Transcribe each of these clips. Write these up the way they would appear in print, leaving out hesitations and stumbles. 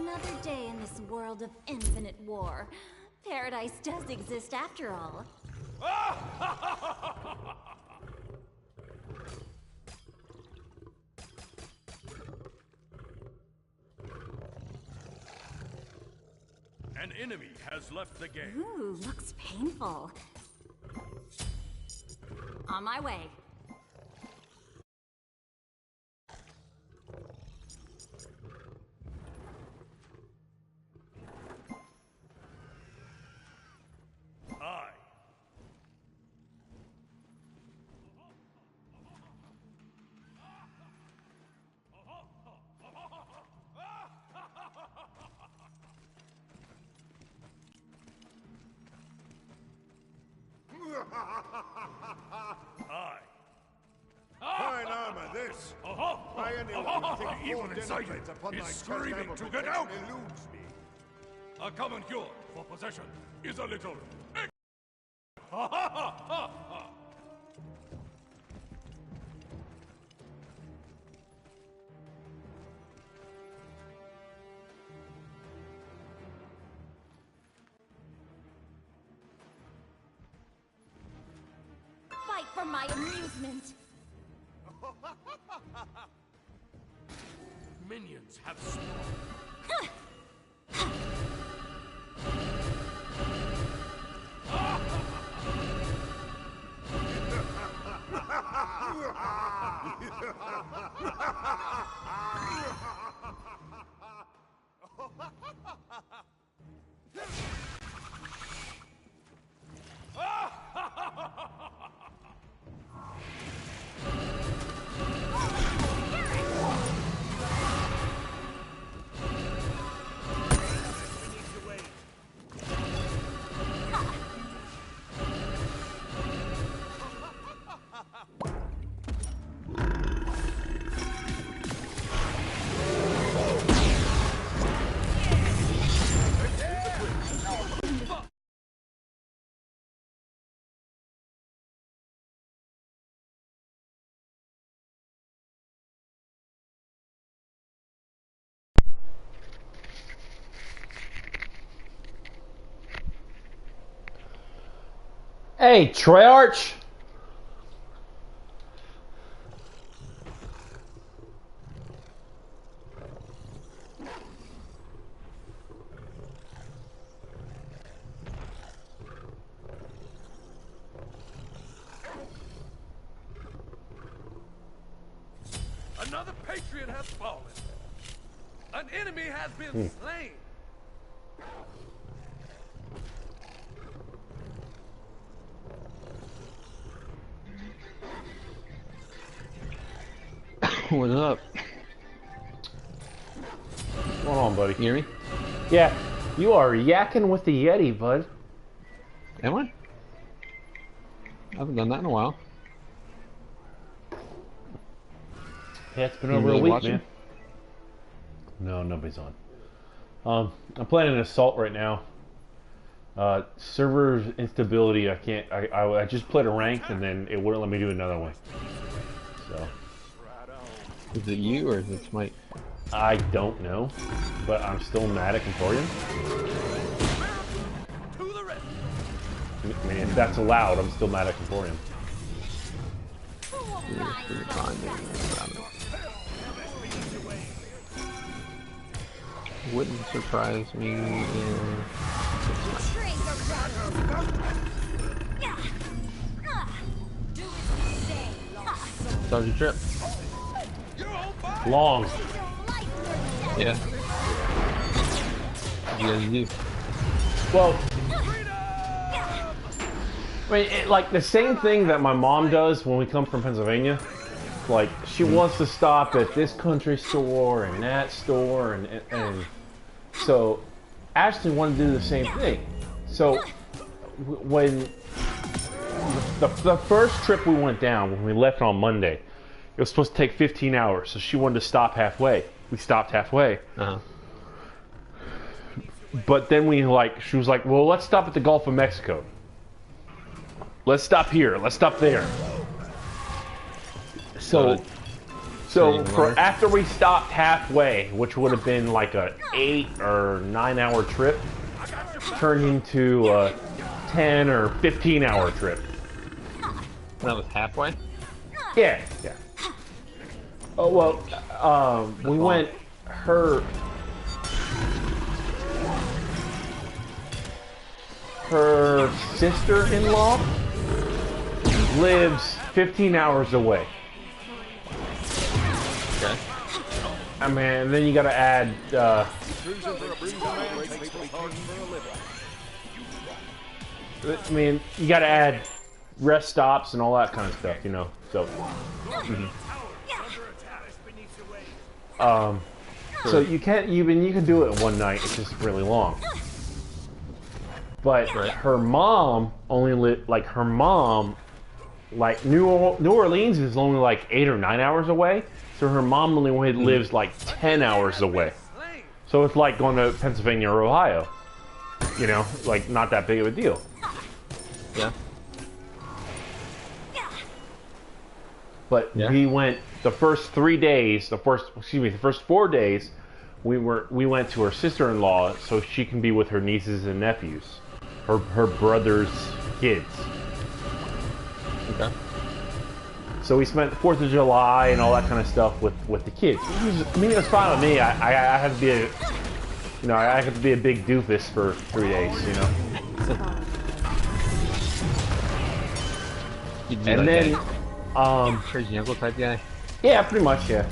Another day in this world of infinite war. Paradise does exist after all. An enemy has left the game. Ooh, looks painful. On my way. Fine armor, this. By anyone who thinks Even excited, upon is my screaming test to get out. eludes me. A common cure for possession is a little... Fight for my amusement. Minions have spawned. Hey, Treyarch! Another patriot has fallen. An enemy has been slain. What's up? What's going on, buddy? You hear me? Yeah, you are yakking with the Yeti, bud. Am I? I haven't done that in a while. Yeah, it's been You over really a week, watching? man. No, nobody's on. I'm playing an assault right now. Server instability. I can't. I just played a ranked and then it wouldn't let me do another one. So Is it you or is it Smite? I don't know, but I'm still mad at Emporium. I mean, if that's allowed, I'm still mad at Emporium. Wouldn't surprise me Sergeant Trip. Long. Yeah. What you guys do? Well, I mean, like the same thing that my mom does when we come from Pennsylvania. Like, she wants to stop at this country store and that store, and so Ashley wanted to do the same thing. So when the first trip we went down, when we left on Monday, it was supposed to take 15 hours, so she wanted to stop halfway. We stopped halfway. Uh-huh. But then she was like, well, let's stop at the Gulf of Mexico. Let's stop here. Let's stop there. So So for after we stopped halfway, which would have been like a 8 or 9 hour trip, turned into a 10 or 15 hour trip. That was halfway? Yeah, yeah. Oh well, we went her sister-in-law lives 15 hours away. Okay. I mean, then you gotta add, I mean, you gotta add rest stops and all that kind of stuff, you know, so. So you can't even, you can do it in one night, it's just really long. But her mom only lived, like her mom, like New Orleans is only like 8 or 9 hours away. So her mom only lives like 10 hours away. So it's like going to Pennsylvania or Ohio. You know, like not that big of a deal. Yeah. But we went the first 3 days, the first 4 days, we went to her sister-in-law so she can be with her nieces and nephews, her brother's kids. Okay. So we spent the 4th of July and all that kind of stuff with the kids. I mean, it was fine with me. I had to be a, you know, I had to be a big doofus for 3 days, you know. And then, crazy uncle type guy. Yeah, pretty much, yeah.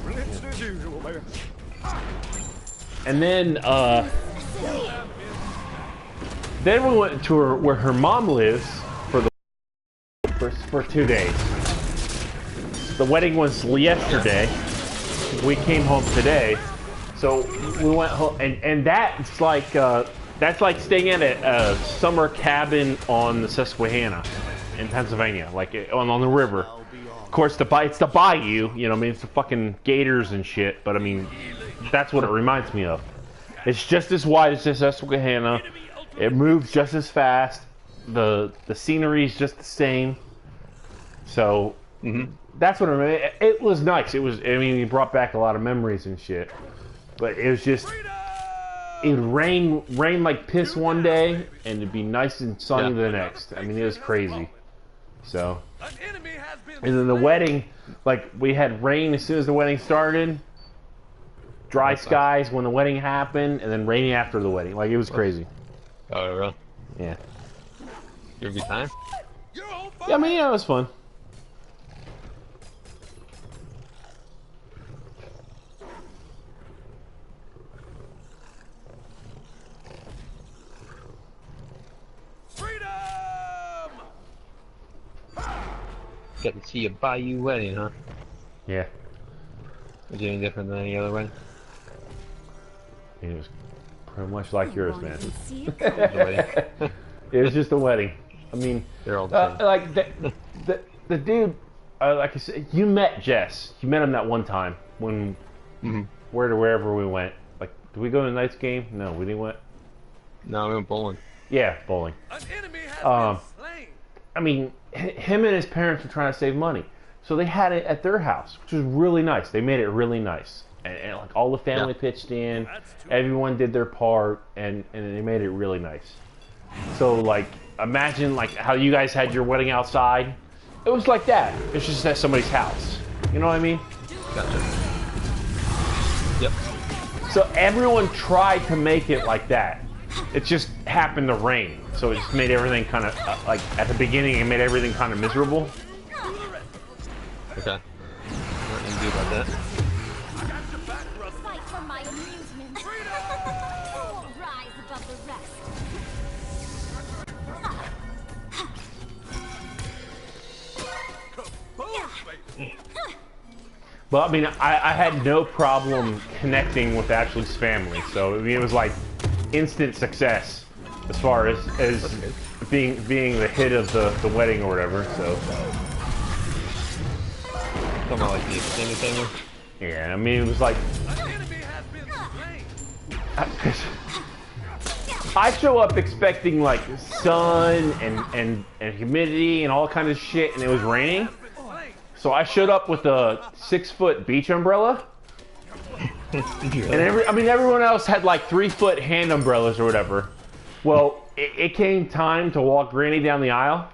And then we went to where her mom lives for 2 days. The wedding was yesterday. We came home today, so we went home, and that's like staying at a summer cabin on the Susquehanna in Pennsylvania, like on the river. Of course, it's the bayou, you know. I mean, it's the fucking gators and shit, but I mean, that's what it reminds me of. It's just as wide as the Susquehanna. It moves just as fast. The scenery is just the same. So. That's what I mean. It was nice. It was. I mean, it brought back a lot of memories and shit. But it was just. It would rain like piss one day, and it'd be nice and sunny the next. I mean, it was crazy. So. And then the wedding, like we had rain as soon as the wedding started. Dry skies when the wedding happened, and then rainy after the wedding. Like it was crazy. Oh, really? Yeah. You have a good time? Yeah, I mean, yeah, it was fun. Got to see a bayou wedding, huh? Yeah. Was it any different than any other wedding? It was pretty much like yours, man. It It was just a wedding. I mean, They're all the same. Like the dude, like I said, you met Jess. You met him that one time when wherever we went. Like, did we go to the Knights game? No, we didn't went. No, we went bowling. Yeah, bowling. An enemy has been slain. I mean, him and his parents were trying to save money, so they had it at their house, which was really nice. They made it really nice, and like all the family pitched in, everyone did their part, and they made it really nice. So like, imagine like how you guys had your wedding outside. It was like that. It's just at somebody's house. You know what I mean? Gotcha. Yep. So everyone tried to make it like that. It just happened to rain, so it just made everything kind of like at the beginning. It made everything kind of miserable. Okay. Nothing to do about that. Fight for my amusement. Who will rise above the rest? But I mean, I had no problem connecting with Ashley's family, so I mean, it was like instant success as far as being the hit of the wedding or whatever. So. Talking about like the extended family? Yeah, I mean, it was like. I show up expecting like sun and humidity and all kinds of shit, and it was raining. So I showed up with a 6-foot beach umbrella. And everyone else had like 3-foot hand umbrellas or whatever. Well, it came time to walk Granny down the aisle.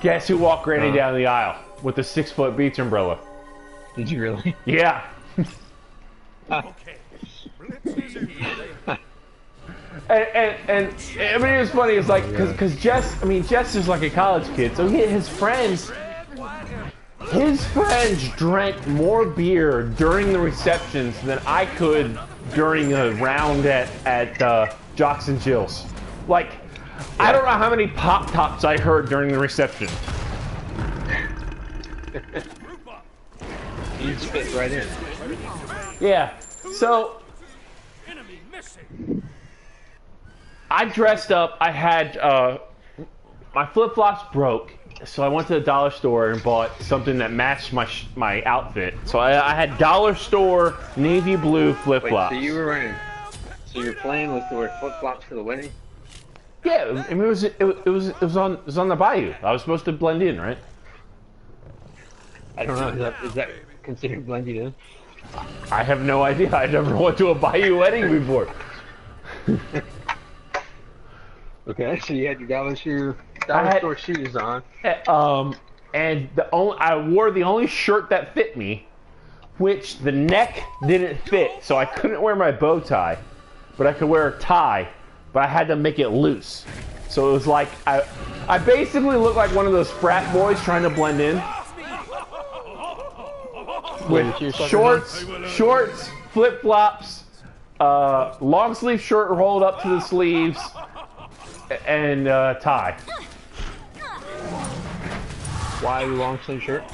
Guess who walked Granny down the aisle with the 6-foot beach umbrella? Did you really? Yeah. Okay. And I mean, it was funny. It's like because Jess is like a college kid, so his friends drank more beer during the receptions than I could during a round at Jocks and Jill's. Like, I don't know how many pop tops I heard during the reception. You just fit right in. Yeah. So I dressed up. I had my flip-flops broke, so I went to the dollar store and bought something that matched my outfit. So I had dollar store navy blue flip-flops. Wait, so you were wearing? So you're planning was to wear flip-flops for the wedding? Yeah, I mean it was on the bayou. I was supposed to blend in, right? I don't know. Is that considered blending in? I have no idea. I never went to a bayou wedding before. Okay, so you had your dollar store shoes on. And I wore the only shirt that fit me, which the neck didn't fit, so I couldn't wear my bow tie, but I could wear a tie, but I had to make it loose. So it was like I basically looked like one of those frat boys trying to blend in. With shorts, flip-flops, long sleeve shirt rolled up to the sleeves, and tie. Why long sleeve shirt?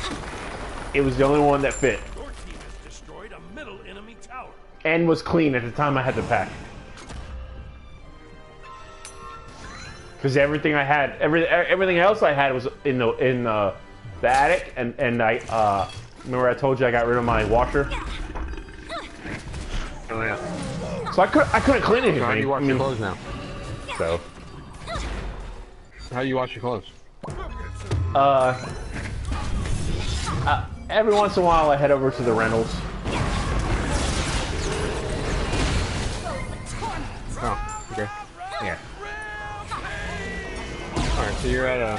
It was the only one that fit. Your team has destroyed a middle enemy tower. And was clean at the time I had to pack. Because everything I had, everything else I had was in the attic, and I remember I told you I got rid of my washer. Oh yeah. So I couldn't clean anything. How do you wash your clothes now? So. How do you wash your clothes? Every once in a while I head over to the rentals. Oh, okay. Yeah. Alright, so you're at a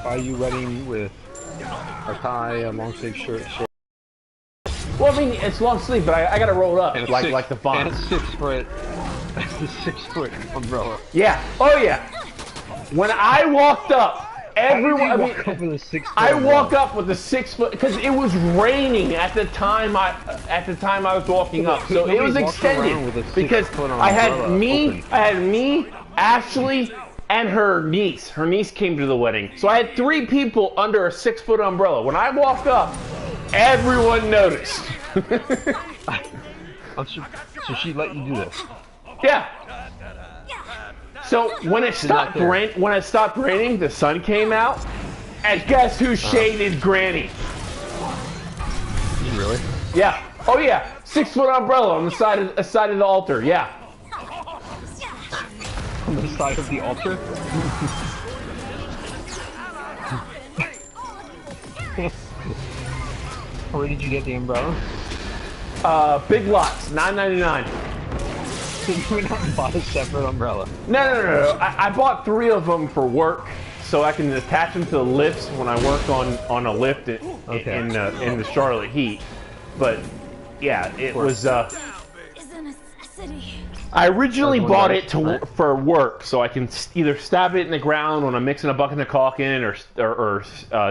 bayou wedding with a tie, a long sleeve shirt, short. Well, I mean, it's long sleeve, but I gotta roll it up like the font. And a 6-foot umbrella. Yeah. Oh yeah. When I walked up, everyone. I mean, I walk up with the 6-foot because it was raining at the time. I was walking up, so it was extended because I had me, Ashley, and her niece. Her niece came to the wedding, so I had 3 people under a 6-foot umbrella. When I walked up, everyone noticed. So she let you do this? Yeah. So when it stopped raining, the sun came out, and guess who shaded Granny? You really? Yeah. Oh yeah. 6-foot umbrella on the side of the altar. Yeah. On the side of the altar? Where did you get the umbrella? Big Lots, $9.99. So you went out and bought a separate umbrella? No. I bought 3 of them for work, so I can attach them to the lifts when I work on a lift in the Charlotte heat. But yeah, it was. Is a necessity. I originally bought it for work, so I can either stab it in the ground when I'm mixing a bucket of caulking, or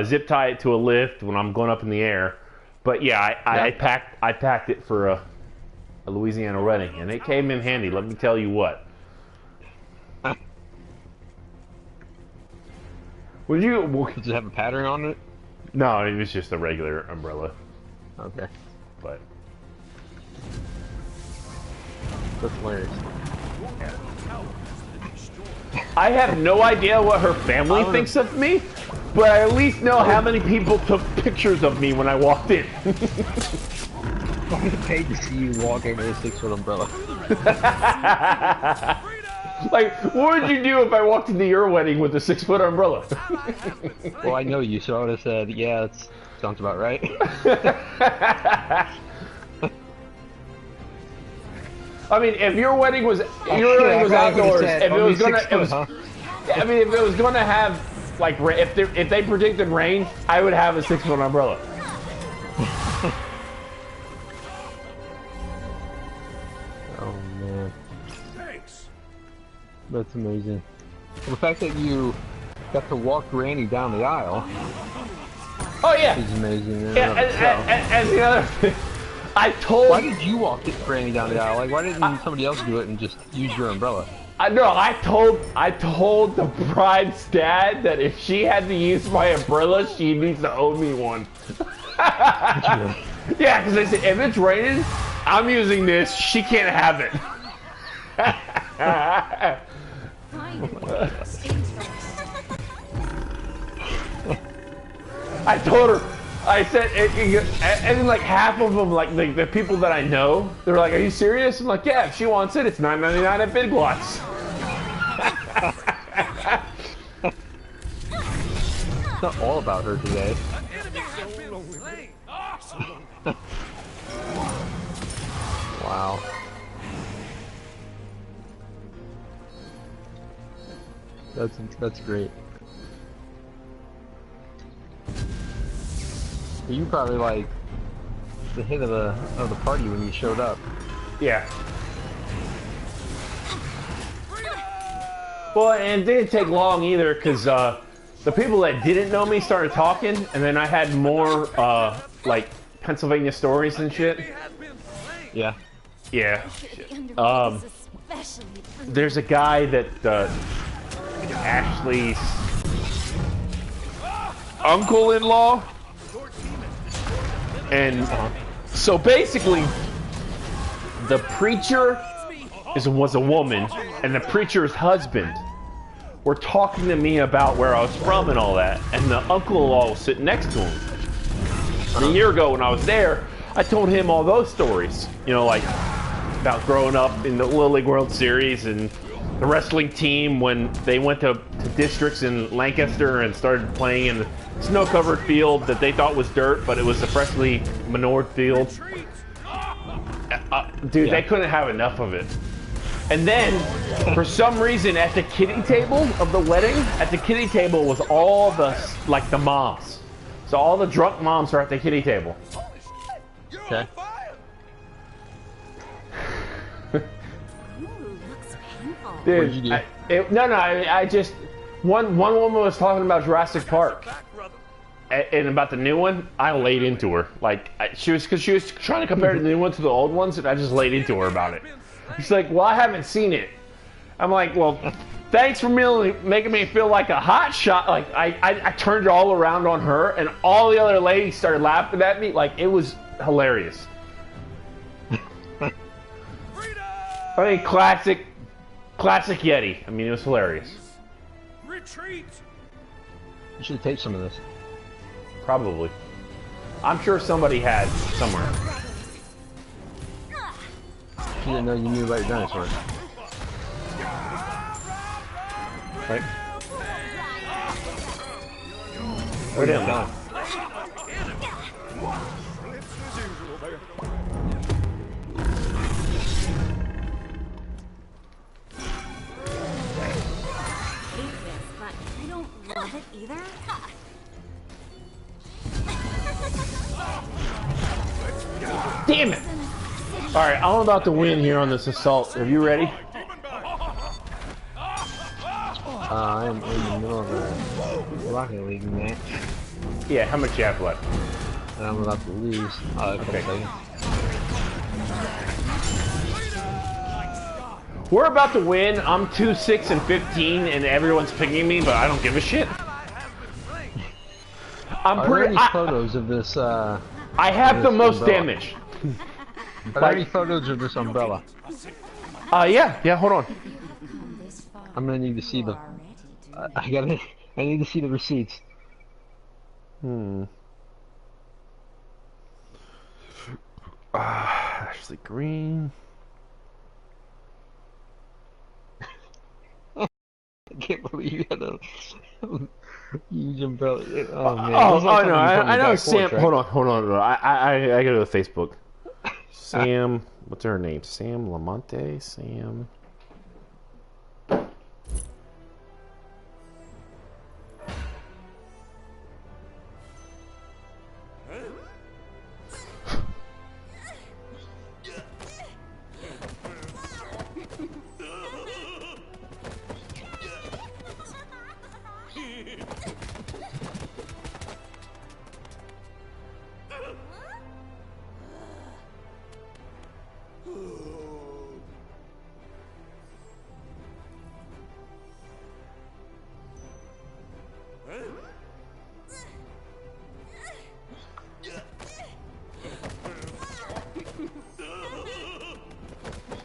zip tie it to a lift when I'm going up in the air. But yeah, I packed it for a Louisiana wedding, and it came in handy. Let me tell you what. Did it have a pattern on it? No, it was just a regular umbrella. Okay. But that's hilarious. I have no idea what her family thinks of me, but I at least know how many people took pictures of me when I walked in. I would have paid to see you walking with a 6-foot umbrella. Like, what would you do if I walked into your wedding with a 6-foot umbrella? Well, I know you, so I would have said, yeah, Sounds about right. I mean, if your wedding was outdoors, if it was gonna, I mean, if it was gonna have like, if they predicted rain, I would have a 6-foot umbrella. Oh man, Thanks. that's amazing. The fact that you got to walk Granny down the aisle Oh yeah. is amazing. Yeah, and the other thing, I told. Why did you walk Granny down the aisle? Like, why didn't somebody else do it and just use your umbrella? I told the bride's dad that if she had to use my umbrella, she needs to owe me one. Yeah, because they said if it's raining, I'm using this. She can't have it. I told her. I said, and then like half of them, like the people that I know, they're like, "Are you serious?" I'm like, "Yeah, if she wants it, it's $9.99 at Big Lots." It's not all about her today. Wow. That's great. You probably like the hit of the party when you showed up. Yeah. Well, and it didn't take long either, because the people that didn't know me started talking, and then I had more like Pennsylvania stories and shit. Yeah. Yeah. The underworld is especially There's a guy that Ashley's uncle-in-law, and so basically the preacher was a woman, and the preacher's husband were talking to me about where I was from and all that, and the uncle-in-law was sitting next to him. And a year ago when I was there, I told him all those stories, you know, like about growing up in the Little League World Series and the wrestling team when they went to districts in Lancaster and started playing in the snow-covered field that they thought was dirt, but it was a freshly manured field. Dude, they couldn't have enough of it. And then, for some reason, at the kiddie table of the wedding, at the kiddie table was all the, like, the moms. So all the drunk moms are at the kiddie table. Okay. Ooh, looks painful. Dude, What did you do? I just, one woman was talking about Jurassic Park. And about the new one, I laid into her. Like, she was trying to compare the new one to the old ones, and I just laid into her about it. She's like, well, I haven't seen it. I'm like, well, thanks for making me feel like a hot shot. Like, I turned it all around on her, and all the other ladies started laughing at me. Like, it was hilarious. I mean, classic Yeti. I mean, it was hilarious. Retreat! You should take some of this. Probably. I'm sure somebody had somewhere. You didn't know you knew about your dinosaurs. Right? Where did it go? But I don't love it either. Damn it! Alright, I'm about to win here on this assault. Are you ready? I'm in the middle of a Rocket League match, Yeah, how much you have left? and I'm about to lose. Okay. Seconds. We're about to win. I'm 2-6-15, and everyone's picking me, but I don't give a shit. I'm Are there pretty. any photos of this? I have the this most umbrella? damage. Are there any photos of this umbrella? Yeah. Hold on. I'm gonna need to see the. I need to see the receipts. Ashley Green. can't believe you had a huge umbrella. Oh man. Oh, Those are no, coming from I the know back Sam. porch, right? Hold on. I go to the Facebook. Sam, what's her name? Sam Lamonte? Sam.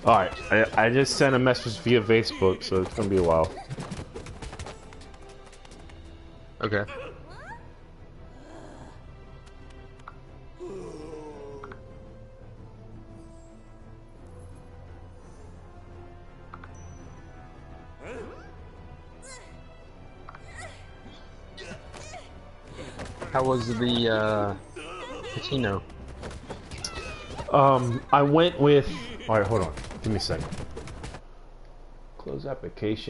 Alright, I just sent a message via Facebook, so it's gonna be a while. Okay. How was the casino? I went with. Alright, hold on. Give me a second. Close application.